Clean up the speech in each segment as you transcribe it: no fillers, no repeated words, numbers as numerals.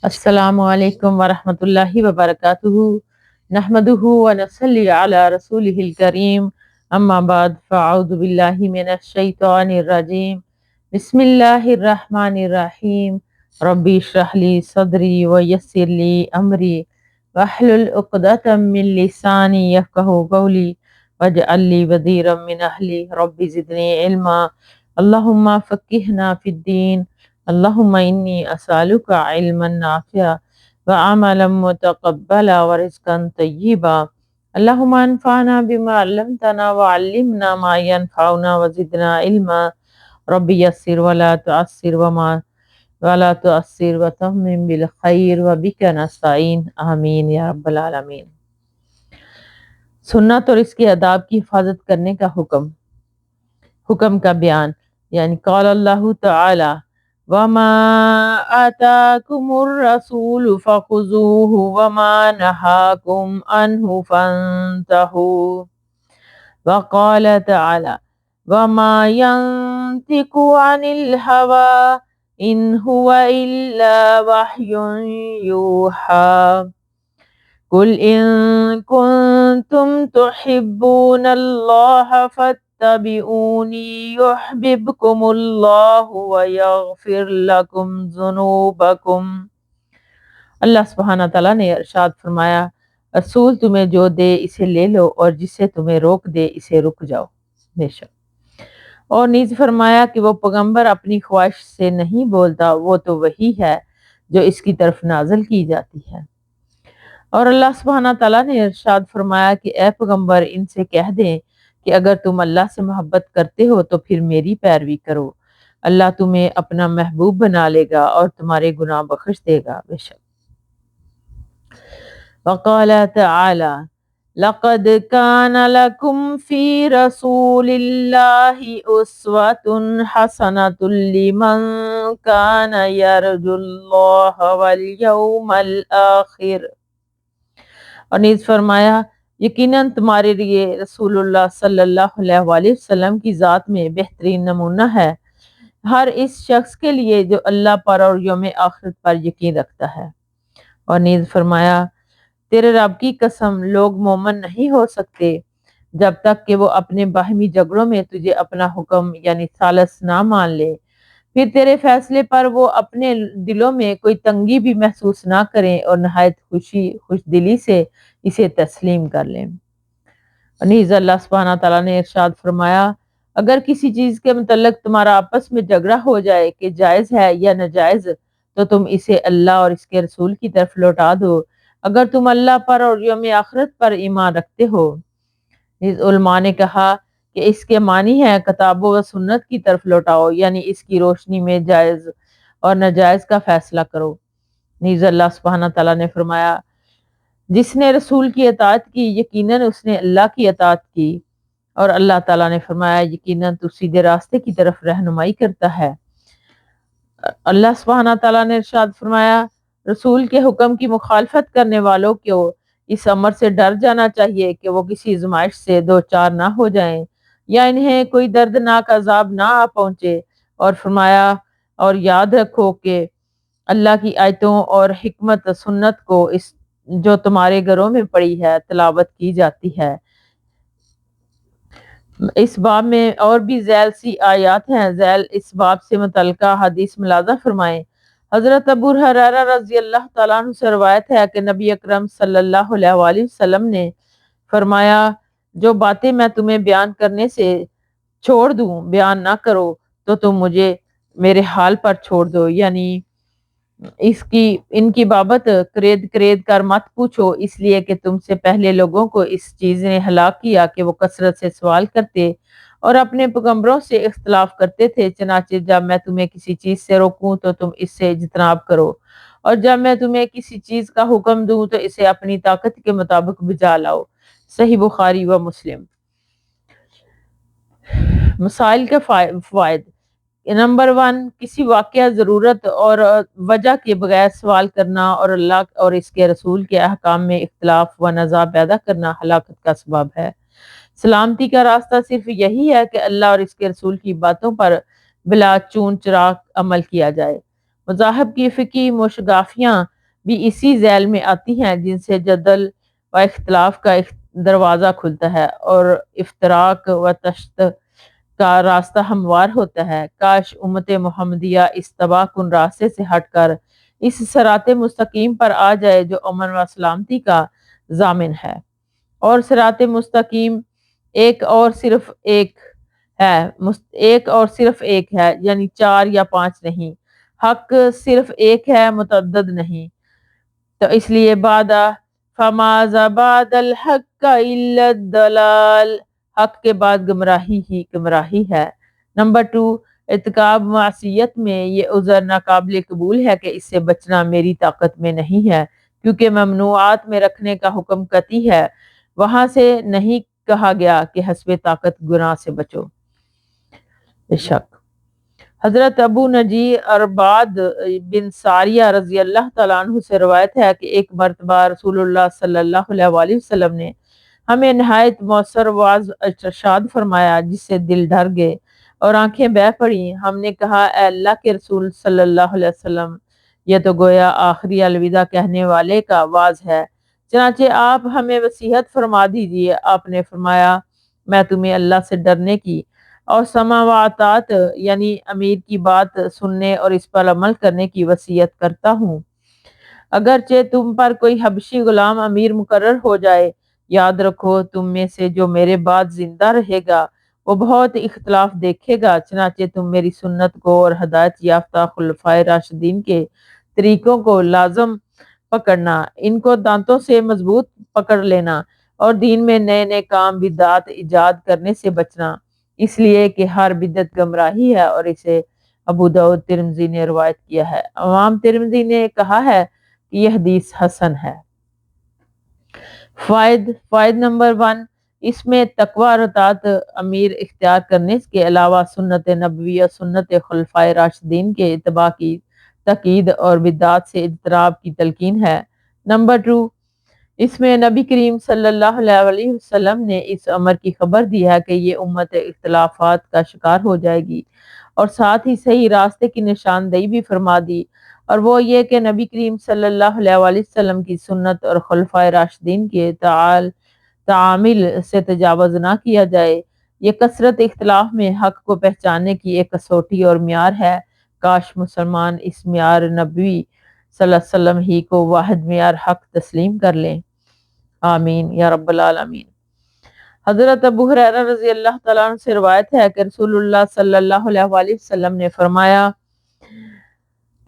السلام علیکم ورحمۃ اللہ وبرکاتہ نحمدہ ونصلی علی رسولہ الکریم اما بعد فاعوذ باللہ من الشیطان الرجیم بسم اللہ الرحمن الرحیم ربی اشرح لی صدری ویسر لی امری واحلل عقدۃ من لسانی یفقہوا قولی واجعل لی وزیرا من اہلی رب زدنی علما اللہم فقہنا فی الدین اللہم انی اسألک علما نافعا وعملا متقبلا ورزقا طیبا اللہم انفعنا بما علمتنا وعلمنا ما ينفعنا وزدنا علما رب یسر ولا تعسر وتمم بالخیر وبک نستعین آمین یا رب العالمین۔ سنت اور اس کے آداب کی حفاظت کرنے کا حکم کا بیان، یعنی قال اللہ تعالی وَمَا آتَاكُمُ الرَّسُولُ فَخُذُوهُ وَمَا نَهَاكُمْ عَنْهُ فَانْتَهُوا وَقَالَ تَعَالَى وَمَا يَنْطِقُ عَنِ الْهَوَىٰ إِنْ هُوَ إِلَّا وَحْيٌ يُوحَىٰ قُلْ إِن كُنتُمْ تُحِبُّونَ اللَّهَ فَاتَّبِعُونِي يُحْبِبْكُمُ اللَّهُ وَيَغْفِرْ لَكُمْ ذُنُوبَكُمْ۔ اللہ سبحانہ تعالیٰ نے ارشاد فرمایا، رسول تمہیں جو دے اسے لے لو اور جسے تمہیں روک دے اسے رک جاؤ، بے شک۔ اور نیز فرمایا کہ وہ پیغمبر اپنی خواہش سے نہیں بولتا، وہ تو وحی ہے جو اس کی طرف نازل کی جاتی ہے۔ اور اللہ سبحانہ تعالیٰ نے ارشاد فرمایا کہ اے پیغمبر ان سے کہہ دیں کہ اگر تم اللہ سے محبت کرتے ہو تو پھر میری پیروی کرو، اللہ تمہیں اپنا محبوب بنا لے گا اور تمہارے گناہ بخش دے گا، بے شک۔ وقال تعالی لقد كان لكم في رسول الله أسوة حسنة لمن كان يرجو الله واليوم الآخر۔ اور نیز فرمایا یقیناً تمہارے لیے رسول اللہ صلی اللہ علیہ وآلہ وسلم کی ذات میں بہترین نمونہ ہے ہر اس شخص کے لیے جو اللہ پر اور یوم آخرت پر یقین رکھتا ہے۔ اور نیز فرمایا تیرے رب کی قسم لوگ مومن نہیں ہو سکتے جب تک کہ وہ اپنے باہمی جھگڑوں میں تجھے اپنا حکم یعنی ثالث نہ مان لے، پھر تیرے فیصلے پر وہ اپنے دلوں میں کوئی تنگی بھی محسوس نہ کریں اور نہایت خوش دلی سے اسے تسلیم کر لیں۔ نیز اللہ سبحانہ تعالیٰ نے ارشاد فرمایا اگر کسی چیز کے متعلق تمہارا آپس میں جھگڑا ہو جائے کہ جائز ہے یا ناجائز تو تم اسے اللہ اور اس کے رسول کی طرف لوٹا دو اگر تم اللہ پر اور یوم آخرت پر ایمان رکھتے ہو۔ نیز علماء نے کہا کہ اس کے معنی ہے کتاب و سنت کی طرف لوٹاؤ، یعنی اس کی روشنی میں جائز اور ناجائز کا فیصلہ کرو۔ نیز اللہ سبحانہ تعالیٰ نے فرمایا جس نے رسول کی اطاعت کی یقیناً اس نے اللہ کی اطاعت کی، اور اللہ تعالیٰ نے فرمایا یقیناً تو سیدھے راستے کی طرف رہنمائی کرتا ہے۔ اللہ سبحانہ تعالیٰ نے ارشاد فرمایا رسول کے حکم کی مخالفت کرنے والوں کو اس امر سے ڈر جانا چاہیے کہ وہ کسی آزمائش سے دوچار نہ ہو جائیں یا انہیں کوئی دردناک عذاب نہ آ پہنچے، اور فرمایا اور یاد رکھو کہ اللہ کی آیتوں اور حکمت سنت کو اس جو تمہارے گھروں میں پڑی ہے تلاوت کی جاتی ہے۔ اس باب میں اور بھی ذیل سی آیات ہیں، ذیل اس باب سے متعلقہ حدیث ملاحظہ فرمائیں۔ حضرت ابو ہریرہ رضی اللہ تعالیٰ عنہ سے روایت ہے کہ نبی اکرم صلی اللہ علیہ وآلہ وسلم نے فرمایا جو باتیں میں تمہیں بیان کرنے سے چھوڑ دوں بیان نہ کرو تو تم مجھے میرے حال پر چھوڑ دو، یعنی ان کی بابت کرید کر مت پوچھو، اس لیے کہ تم سے پہلے لوگوں کو اس چیز نے ہلاک کیا کہ وہ کثرت سے سوال کرتے اور اپنے پیغمبروں سے اختلاف کرتے تھے، چنانچہ جب میں تمہیں کسی چیز سے روکوں تو تم اس سے اجتناب کرو، اور جب میں تمہیں کسی چیز کا حکم دوں تو اسے اپنی طاقت کے مطابق بجا لاؤ۔ صحیح بخاری و مسلم۔ مسائل کے فوائد۔ نمبر 1، کسی واقعہ ضرورت اور وجہ کے بغیر سوال کرنا اور اللہ اور اس کے رسول کے احکام میں اختلاف و نزاع پیدا کرنا ہلاکت کا سبب ہے۔ سلامتی کا راستہ صرف یہی ہے کہ اللہ اور اس کے رسول کی باتوں پر بلا چون چراغ عمل کیا جائے۔ مذاہب کی فقہی مشگافیاں بھی اسی ذیل میں آتی ہیں جن سے جدل و اختلاف کا دروازہ کھلتا ہے اور افتراق و تشت کا راستہ ہموار ہوتا ہے۔ کاش امت محمدیہ اس تباہ کن راستے سے ہٹ کر اس صراط مستقیم پر آ جائے جو امن و سلامتی کا ضامن ہے۔ اور صراط مستقیم ایک اور صرف ایک ہے، یعنی 4 یا 5 نہیں۔ حق صرف ایک ہے، متعدد نہیں۔ تو اس لیے فَمَاذَا بَعْدَ الْحَقِّ إِلَّا الضَّلَالُ، حق کے بعد گمراہی ہی گمراہی ہے۔ نمبر 2، ارتکاب معصیت میں یہ عذر ناقابل قبول ہے کہ اس سے بچنا میری طاقت میں نہیں ہے، کیونکہ ممنوعات میں رکھنے کا حکم قطعی ہے، وہاں سے نہیں کہا گیا کہ حسب طاقت گناہ سے بچو۔ بے شک حضرت ابو نجی ارباد بن ساریہ رضی اللہ تعالیٰ عنہ سے روایت ہے کہ ایک مرتبہ رسول اللہ صلی اللہ علیہ وآلہ وسلم نے ہمیں نہایت مؤثر واعظ ارشاد فرمایا جس سے دل ڈر گئے اور آنکھیں بہہ پڑیں۔ ہم نے کہا اے اللہ کے رسول صلی اللہ علیہ وسلم، یہ تو گویا آخری الوداع کہنے والے کا واعظ ہے، چنانچہ آپ ہمیں وصیت فرما دیجیے۔ آپ نے فرمایا میں تمہیں اللہ سے ڈرنے کی اور سمع و اطاعت یعنی امیر کی بات سننے اور اس پر عمل کرنے کی وصیت کرتا ہوں۔ اگرچہ تم پر کوئی حبشی غلام امیر مقرر ہو جائے، یاد رکھو تم میں سے جو میرے بعد زندہ رہے گا وہ بہت اختلاف دیکھے گا، چنانچہ تم میری سنت کو اور ہدایت یافتہ خلفائے راشدین کے طریقوں کو لازم پکڑنا، ان کو دانتوں سے مضبوط پکڑ لینا اور دین میں نئے نئے کام بدعات ایجاد کرنے سے بچنا، اس لیے کہ ہر بدعت گمراہی ہے۔ اور اسے ابو داؤد ترمذی نے روایت کیا ہے۔ امام ترمذی نے کہا ہے کہ یہ حدیث حسن ہے۔ فائد نمبر 1، اس میں تقوی اور اطاعت امیر اختیار کرنے کے علاوہ سنت نبوی اور سنت خلفائے راشدین کے اتباع کی تاکید اور بدعات سے اجتناب کی تلقین ہے۔ نمبر 2، اس میں نبی کریم صلی اللہ علیہ وسلم نے اس امر کی خبر دی ہے کہ یہ امت اختلافات کا شکار ہو جائے گی، اور ساتھ ہی صحیح راستے کی نشاندہی بھی فرما دی، اور وہ یہ کہ نبی کریم صلی اللہ علیہ وسلم کی سنت اور خلفائے راشدین کے تعامل سے تجاوز نہ کیا جائے۔ یہ کثرت اختلاف میں حق کو پہچاننے کی ایک کسوٹی اور معیار ہے۔ کاش مسلمان اس معیار نبوی صلی اللہ علیہ وسلم ہی کو واحد معیار حق تسلیم کر لیں۔ آمین یا رب العالمین۔ حضرت ابو ہریرہ رضی اللہ تعالیٰ عنہ سے روایت ہے کہ رسول اللہ صلی اللہ علیہ وآلہ وسلم نے فرمایا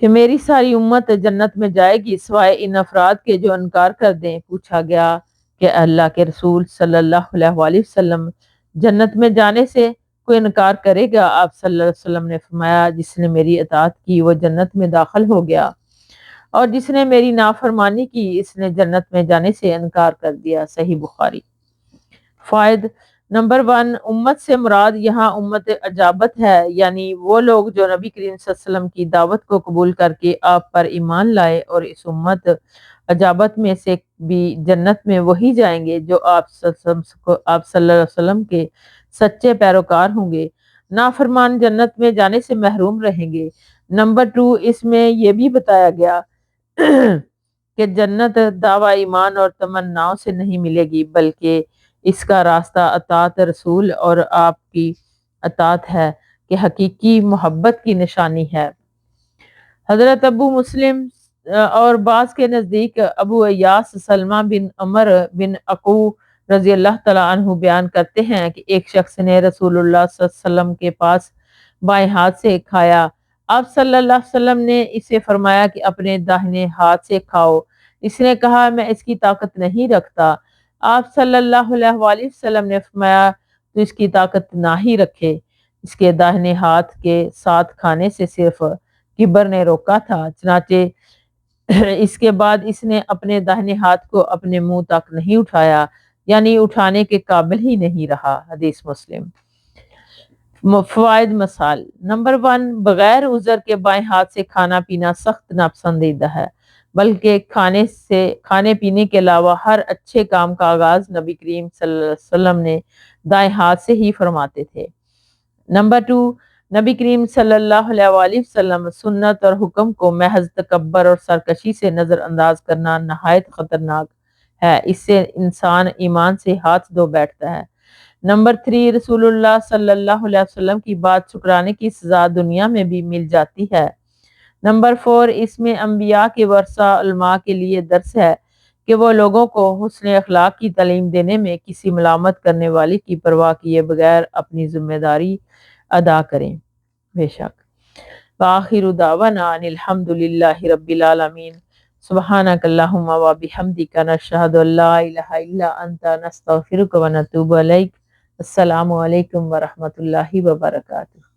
کہ میری ساری امت جنت میں جائے گی سوائے ان افراد کے جو انکار کر دیں۔ پوچھا گیا کہ اللہ کے رسول صلی اللہ علیہ وآلہ وسلم جنت میں جانے سے کوئی انکار کرے گا؟ آپ صلی اللہ علیہ وسلم نے فرمایا جس نے میری اطاعت کی وہ جنت میں داخل ہو گیا، اور جس نے میری نافرمانی کی اس نے جنت میں جانے سے انکار کر دیا۔ صحیح بخاری۔ فائد نمبر 1، امت سے مراد یہاں امت اجابت ہے، یعنی وہ لوگ جو نبی کریم صلی اللہ علیہ وسلم کی دعوت کو قبول کر کے آپ پر ایمان لائے، اور اس امت اجابت میں سے بھی جنت میں وہی جائیں گے جو آپ صلی اللہ علیہ وسلم کے سچے پیروکار ہوں گے۔ نافرمان جنت میں جانے سے محروم رہیں گے۔ نمبر 2، اس میں یہ بھی بتایا گیا کہ جنت دعوی ایمان اور تمناؤں سے نہیں ملے گی، بلکہ اس کا راستہ اطاعت رسول اور آپ کی اطاعت ہے کہ حقیقی محبت کی نشانی ہے۔ حضرت ابو مسلم اور بعض کے نزدیک ابو ایاس سلمہ بن عمر بن عقو رضی اللہ تعالیٰ عنہ بیان کرتے ہیں کہ ایک شخص نے رسول اللہ صلی اللہ علیہ وسلم کے پاس بائیں ہاتھ سے کھایا۔ آپ صلی اللہ علیہ وسلم نے اسے فرمایا کہ اپنے داہنے ہاتھ سے کھاؤ۔ اس نے کہا میں اس کی طاقت نہیں رکھتا۔ آپ صلی اللہ علیہ وآلہ وسلم نے فرمایا تو اس کی طاقت نہ ہی رکھے، اس کے داہنے ہاتھ کے ساتھ کھانے سے صرف کبر نے روکا تھا، چنانچہ اس کے بعد اس نے اپنے داہنے ہاتھ کو اپنے منہ تک نہیں اٹھایا، یعنی اٹھانے کے قابل ہی نہیں رہا۔ حدیث مسلم۔ فوائد مثال نمبر 1، بغیر عذر کے بائیں ہاتھ سے کھانا پینا سخت ناپسندیدہ ہے، بلکہ کھانے پینے کے علاوہ ہر اچھے کام کا آغاز نبی کریم صلی اللہ علیہ وسلم نے دائیں ہاتھ سے ہی فرماتے تھے۔ نمبر 2، نبی کریم صلی اللہ علیہ وآلہ وسلم سنت اور حکم کو محض تکبر اور سرکشی سے نظر انداز کرنا نہایت خطرناک ہے، اس سے انسان ایمان سے ہاتھ دھو بیٹھتا ہے۔ نمبر 3، رسول اللہ صلی اللہ علیہ وسلم کی بات ٹھکرانے کی سزا دنیا میں بھی مل جاتی ہے۔ نمبر 4، اس میں انبیاء کے ورثہ علماء کے لیے درس ہے کہ وہ لوگوں کو حسن اخلاق کی تعلیم دینے میں کسی ملامت کرنے والی کی پرواہ کیے بغیر اپنی ذمہ داری ادا کریں۔ بے شک۔ وآخر دعوانا ان الحمد للہ رب العالمین۔ سبحانک اللہم و بحمدک نشہد ان لا الہ الا انت نستغفرک و نتوب الیک۔ السلام علیکم ورحمۃ اللہ وبرکاتہ۔